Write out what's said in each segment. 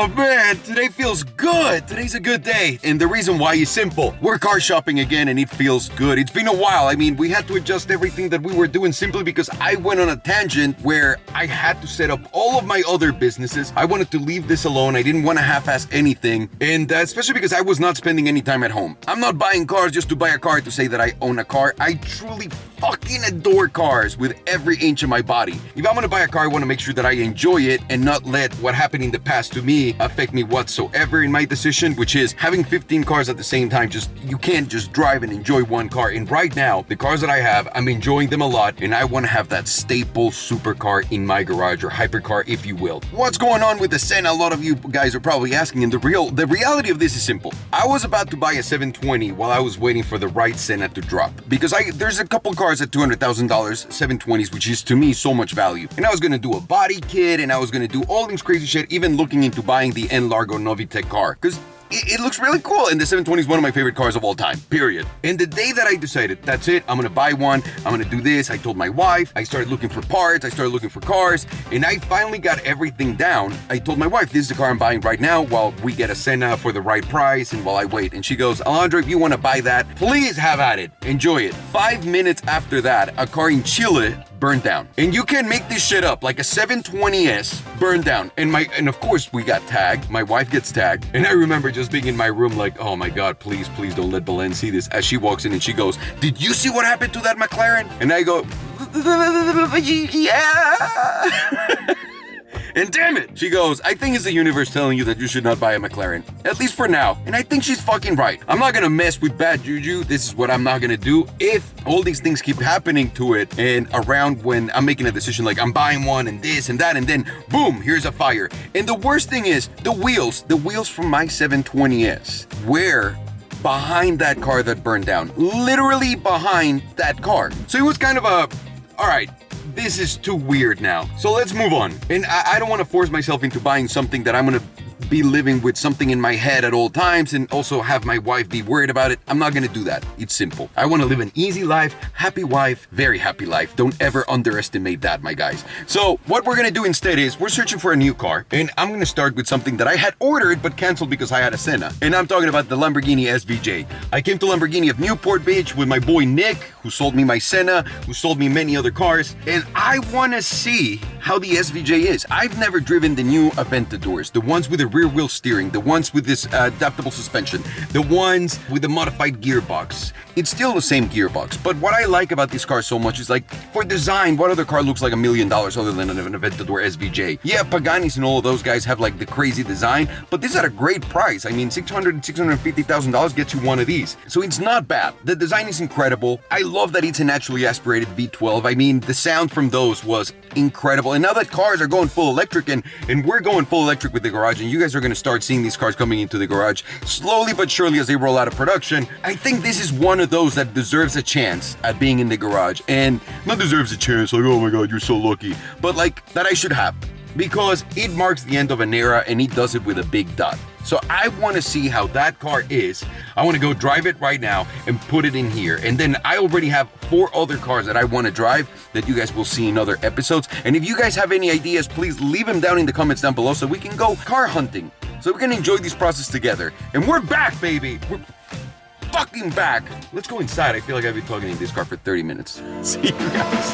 Oh man, today feels good. Today's a good day. And the reason why is simple. We're car shopping again and it feels good. It's been a while. I mean, we had to adjust everything that we were doing simply because I went on a tangent where I had to set up all of my other businesses. I wanted to leave this alone. I didn't want to half-ass anything. And especially because I was not spending any time at home. I'm not buying cars just to buy a car to say that I own a car. I truly fucking adore cars with every inch of my body. If I'm gonna buy a car, I want to make sure that I enjoy it and not let what happened in the past to me affect me whatsoever in my decision, which is having 15 cars at the same time. You can't just drive and enjoy one car. And right now, the cars that I have, I'm enjoying them a lot, and I want to have that staple supercar in my garage, or hypercar, if you will. What's going on with the Senna? A lot of you guys are probably asking, and the reality of this is simple. I was about to buy a 720 while I was waiting for the right Senna to drop, because there's a couple cars at $200,000, 720s, which is to me so much value. And I was gonna do a body kit, and I was gonna do all this crazy shit, even looking into buying the N Largo Novitec car, because it looks really cool, and the 720 is one of my favorite cars of all time, period. And the day that I decided, that's it, I'm gonna buy one, I'm gonna do this, I told my wife, I started looking for parts, I started looking for cars, and I finally got everything down. I told my wife, this is the car I'm buying right now while we get a Senna for the right price and while I wait. And she goes, Alejandro, if you wanna buy that, please have at it, enjoy it. 5 minutes after that, a car in Chile burned down. And you can make this shit up, like a 720S burned down. And of course we got tagged, my wife gets tagged, and I remember just being in my room like, oh my God, please don't let Belen see this. As she walks in and she goes, did you see what happened to that McLaren? And I go, yeah. And damn it, she goes, I think it's the universe telling you that you should not buy a McLaren, at least for now. And I think she's fucking right. I'm not gonna mess with bad juju. This is what I'm not gonna do. If all these things keep happening to it and around when I'm making a decision like I'm buying one and this and that, and then boom, here's a fire. And the worst thing is the wheels from my 720S were behind that car that burned down, literally behind that car. So it was kind of all right, this is too weird now. So let's move on. And I don't want to force myself into buying something that I'm going to be living with something in my head at all times and also have my wife be worried about it. I'm not going to do that. It's simple. I want to live an easy life, happy wife, very happy life. Don't ever underestimate that, my guys. So what we're going to do instead is we're searching for a new car, and I'm going to start with something that I had ordered but canceled because I had a Senna. And I'm talking about the Lamborghini SVJ. I came to Lamborghini of Newport Beach with my boy Nick, who sold me my Senna, who sold me many other cars, and I want to see how the SVJ is. I've never driven the new Aventadors, the ones with the rear wheel steering, the ones with this adaptable suspension, the ones with the modified gearbox. It's still the same gearbox, but what I like about this car so much is, like, for design, what other car looks like $1 million other than an Aventador SVJ? Yeah, Paganis and all of those guys have like the crazy design, but this is at a great price. I mean, $650,000 gets you one of these. So it's not bad. The design is incredible. I love that it's a naturally aspirated V12. I mean, the sound from those was incredible. And now that cars are going full electric, and we're going full electric with the garage, and you guys are going to start seeing these cars coming into the garage slowly but surely as they roll out of production, I think this is one of those that deserves a chance at being in the garage. And not deserves a chance, like, oh my God, you're so lucky, but like that I should have, because it marks the end of an era and it does it with a big dot. So I want to see how that car is. I want to go drive it right now and put it in here. And then I already have 4 other cars that I want to drive that you guys will see in other episodes. And if you guys have any ideas, please leave them down in the comments down below so we can go car hunting, so we can enjoy this process together. And we're back, baby. We're fucking back. Let's go inside. I feel like I've been talking in this car for 30 minutes. See you guys.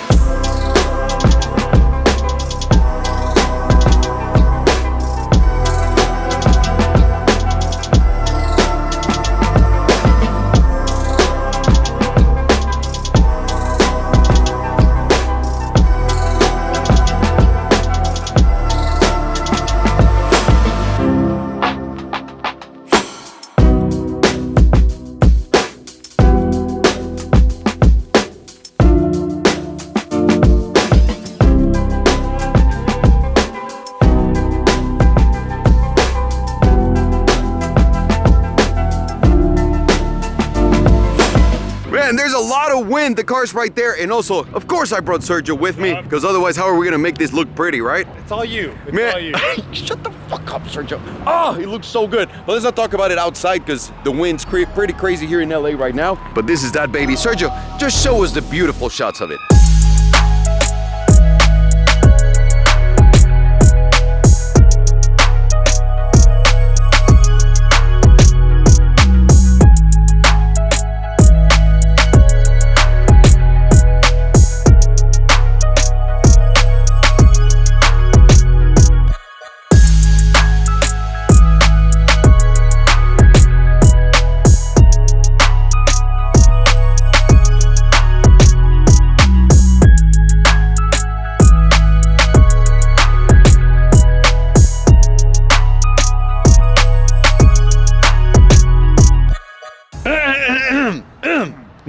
There's a lot of wind. The car's right there. And also, of course, I brought Sergio with me, because otherwise, how are we gonna make this look pretty, right? It's all you. It's Man, all you. Shut the fuck up, Sergio. Oh, it looks so good. But let's not talk about it outside, because the wind's pretty crazy here in LA right now. But this is that baby. Sergio, just show us the beautiful shots of it.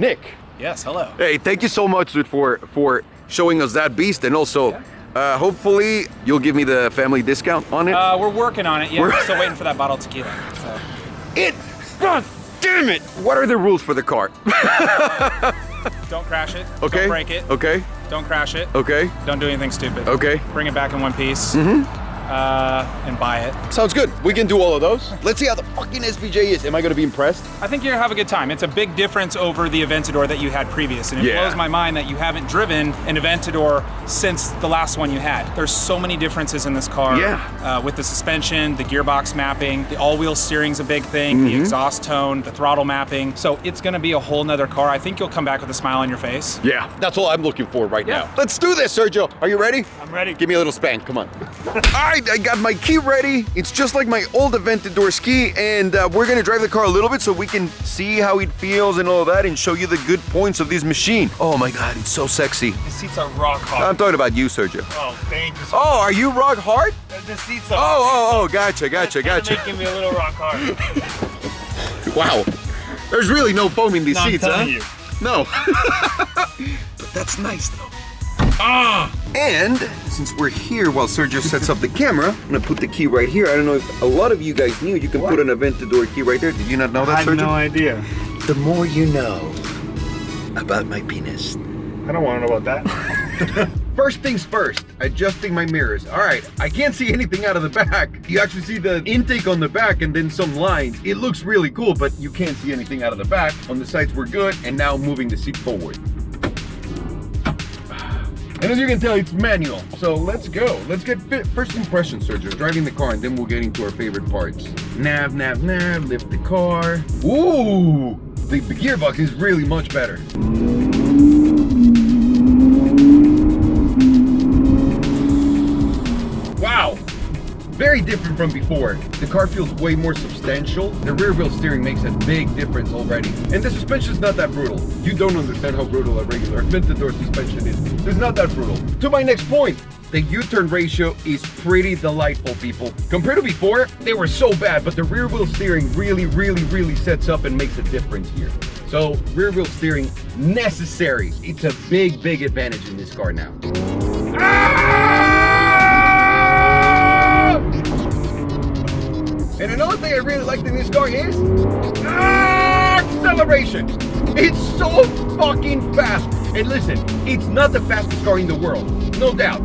Nick. Yes, hello. Hey, thank you so much, dude, for showing us that beast, and also, hopefully, you'll give me the family discount on it. We're working on it. Yeah, we're still waiting for that bottle of tequila. So. God damn it! What are the rules for the car? Don't crash it. Okay. Don't break it. Okay. Don't crash it. Okay. Don't do anything stupid. Okay. Bring it back in one piece. And buy it. Sounds good. We can do all of those. Let's see how the fucking SVJ is. Am I gonna be impressed? I think you're gonna have a good time. It's a big difference over the Aventador that you had previous, and it blows my mind that you haven't driven an Aventador since the last one you had. There's so many differences in this car. With the suspension, the gearbox mapping, the all-wheel steering's a big thing, the exhaust tone, the throttle mapping. So it's gonna be a whole nother car. I think you'll come back with a smile on your face. Yeah, that's all I'm looking for right now. Let's do this, Sergio. Are you ready? I'm ready. Give me a little spank, come on. All right, I got my key ready. It's just like my old Aventador ski, and we're gonna drive the car a little bit so we can see how it feels and all that and show you the good points of this machine. Oh my God, it's so sexy. The seats are rock hard. I'm talking about you, Sergio. Oh, thank you. Oh, are you rock hard? The seats are. Oh, gotcha. Making me a little rock hard. Wow, there's really no foam in these seats, I'm telling you. No. But that's nice though. Ah! And since we're here while Sergio sets up the camera, I'm gonna put the key right here. I don't know if a lot of you guys knew you can put an Aventador key right there. Did you not know that, Sergio? I had no idea. The more you know about my penis. I don't want to know about that. First things first, adjusting my mirrors. All right, I can't see anything out of the back. You actually see the intake on the back and then some lines. It looks really cool, but you can't see anything out of the back. On the sides, we're good. And now moving the seat forward. And as you can tell, it's manual. So let's go. Let's get first impressions, Sergio. Driving the car, and then we'll get into our favorite parts. Nav, lift the car. Ooh, the gearbox is really much better. Wow, very different from before. The car feels way more substantial. The rear wheel steering makes a big difference already. And the suspension's not that brutal. You don't understand how brutal a regular Aventador suspension is. It's not that brutal. To my next point, the U-turn ratio is pretty delightful, people. Compared to before, they were so bad, but the rear wheel steering really sets up and makes a difference here. So rear wheel steering, necessary. It's a big advantage in this car now. And another thing I really liked in this car is acceleration. It's so fucking fast. And listen, it's not the fastest car in the world, no doubt.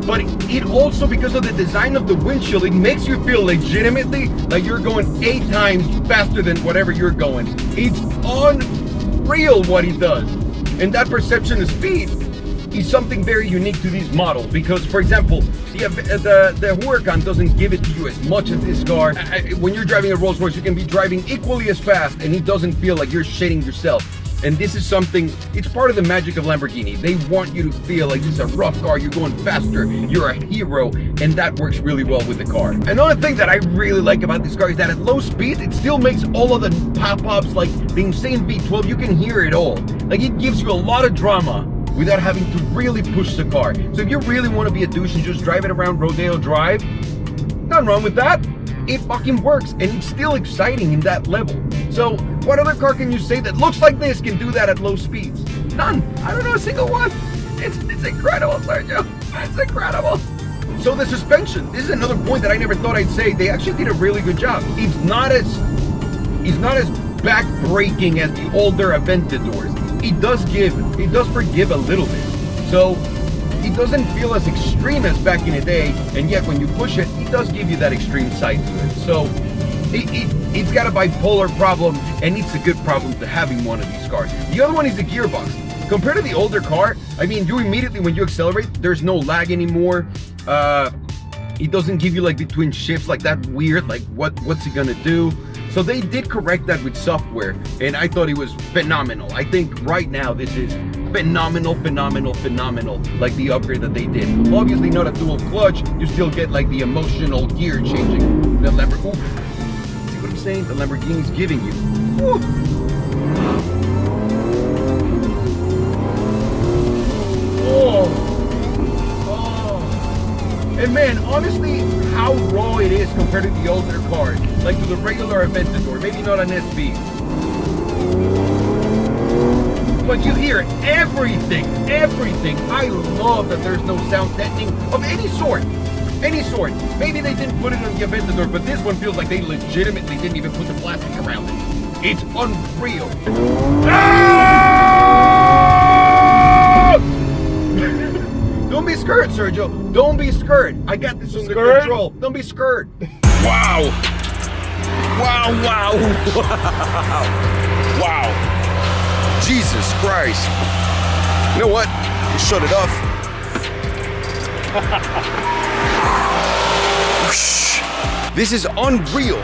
But it also, because of the design of the windshield, it makes you feel legitimately like you're going 8 times faster than whatever you're going. It's unreal what it does. And that perception of speed is something very unique to these models, because, for example, the Huracan doesn't give it to you as much as this car. When you're driving a Rolls Royce, you can be driving equally as fast, and it doesn't feel like you're shitting yourself. And this is something, it's part of the magic of Lamborghini. They want you to feel like this is a rough car, you're going faster, you're a hero, and that works really well with the car. Another thing that I really like about this car is that at low speeds, it still makes all of the pop-ups, like the insane V12, you can hear it all. Like, it gives you a lot of drama without having to really push the car. So if you really want to be a douche and just drive it around Rodeo Drive, nothing wrong with that. It fucking works, and it's still exciting in that level. So what other car can you say that looks like this can do that at low speeds? None. I don't know a single one. It's incredible, Sergio. It's incredible. So the suspension, this is another point that I never thought I'd say. They actually did a really good job. It's not as back-breaking as the older Aventadors. It does forgive a little bit. So it doesn't feel as extreme as back in the day, and yet when you push it, it does give you that extreme side to it. So it's got a bipolar problem, and it's a good problem to having one of these cars. The other one is the gearbox. Compared to the older car, I mean, you immediately, when you accelerate, there's no lag anymore. It doesn't give you like between shifts like that weird, like what's it gonna do? So they did correct that with software, and I thought it was phenomenal. I think right now this is phenomenal, like the upgrade that they did. Obviously not a dual clutch, you still get like the emotional gear changing. The Lamborghini, see what I'm saying? The Lamborghini's giving you. Ooh. And man, honestly, how raw it is compared to the older cars, like to the regular Aventador, maybe not an SV. but you hear everything. I love that there's no sound deadening of any sort. Maybe they didn't put it on the Aventador, but this one feels like they legitimately didn't even put the plastic around it. It's unreal. Ah! Don't be scared, Sergio. Don't be scared. I got this under control. Don't be scared. Wow. Wow. Jesus Christ. You know what? Just shut it off. This is unreal.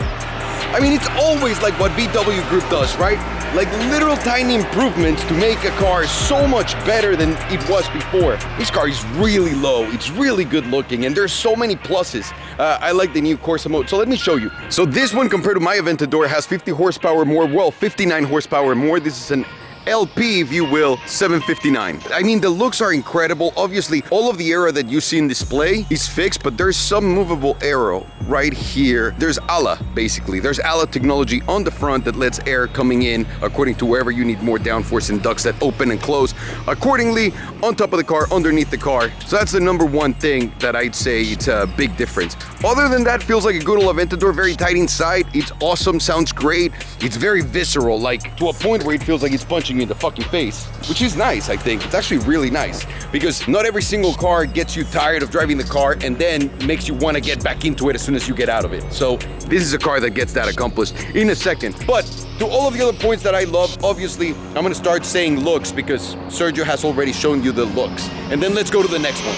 I mean, it's always like what VW Group does, right? Like little tiny improvements to make a car so much better than it was before. This car is really low, it's really good looking, and there's so many pluses. I like the new Corsa mode, so let me show you. So this one compared to my Aventador has 50 horsepower more, well, 59 horsepower more. This is an LP, if you will, 759. I mean, the looks are incredible. Obviously, all of the aero that you see in display is fixed, but there's some movable aero right here. There's ALA, basically. There's ALA technology on the front that lets air coming in according to wherever you need more downforce, and ducts that open and close accordingly on top of the car, underneath the car. So that's the number one thing that I'd say it's a big difference. Other than that, feels like a good old Aventador, very tight inside. It's awesome, sounds great. It's very visceral, like to a point where it feels like it's punching you in the fucking face, which is nice. I think it's actually really nice, because not every single car gets you tired of driving the car and then makes you want to get back into it as soon as you get out of it. So this is a car that gets that accomplished in a second. But to all of the other points that I love, obviously I'm going to start saying looks, because Sergio has already shown you the looks, and then let's go to the next one.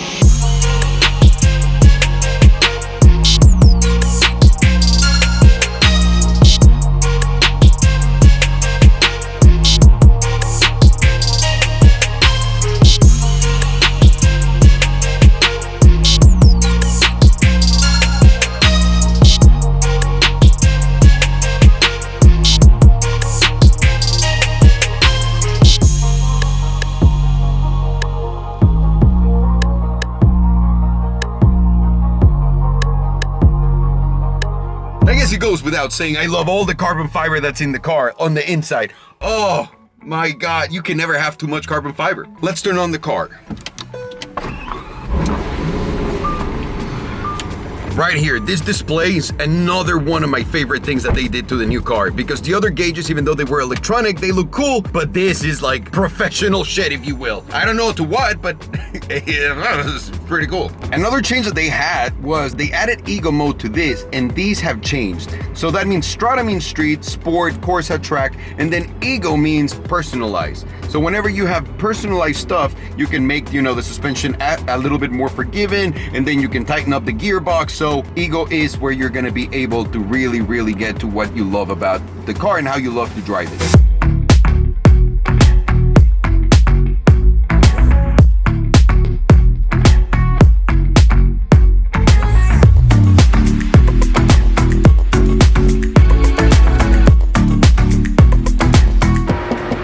It goes without saying, I love all the carbon fiber that's in the car on the inside. Oh my God, you can never have too much carbon fiber. Let's turn on the car. Right here, this display is another one of my favorite things that they did to the new car, because the other gauges, even though they were electronic, they look cool, but this is like professional shit, if you will. I don't know to what, but it's pretty cool. Another change that they had was they added Ego mode to this, and these have changed. So that means Strada means street, sport, Corsa track, and then Ego means personalized. So whenever you have personalized stuff, you can make, you know, the suspension a little bit more forgiving, and then you can tighten up the gearbox. So Ego is where you're gonna be able to really get to what you love about the car and how you love to drive it.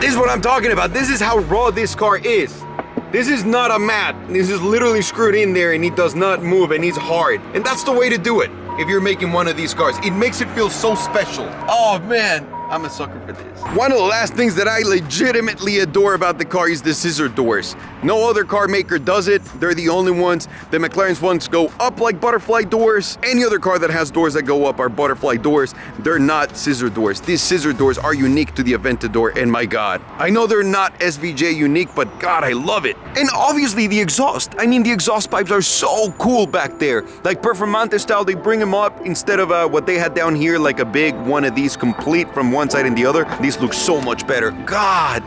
This is what I'm talking about. This is how raw this car is. This is not a mat. This is literally screwed in there, and it does not move, and it's hard. And that's the way to do it if you're making one of these cars. It makes it feel so special. Oh man, I'm a sucker for this. One of the last things that I legitimately adore about the car is the scissor doors. No other car maker does it. They're the only ones. The McLaren's ones go up like butterfly doors. Any other car that has doors that go up are butterfly doors. They're not scissor doors. These scissor doors are unique to the Aventador, and my God. I know they're not SVJ unique, but God, I love it. And obviously the exhaust. I mean, the exhaust pipes are so cool back there. Like Performante style, they bring them up instead of what they had down here, like a big one of these complete from one side and the other. These look so much better. God.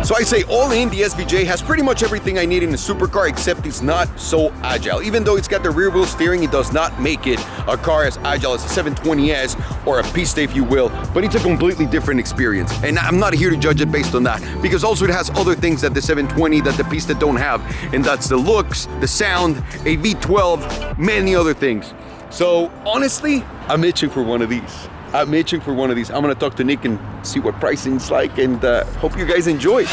So I say all in, the SVJ has pretty much everything I need in a supercar, except it's not so agile. Even though it's got the rear wheel steering, it does not make it a car as agile as a 720S or a Pista, if you will, but it's a completely different experience. And I'm not here to judge it based on that, because also it has other things that the 720, that the Pista don't have, and that's the looks, the sound, a V12, many other things. So honestly, I'm itching for one of these. I'm itching for one of these. I'm gonna talk to Nick and see what pricing's like, and hope you guys enjoy.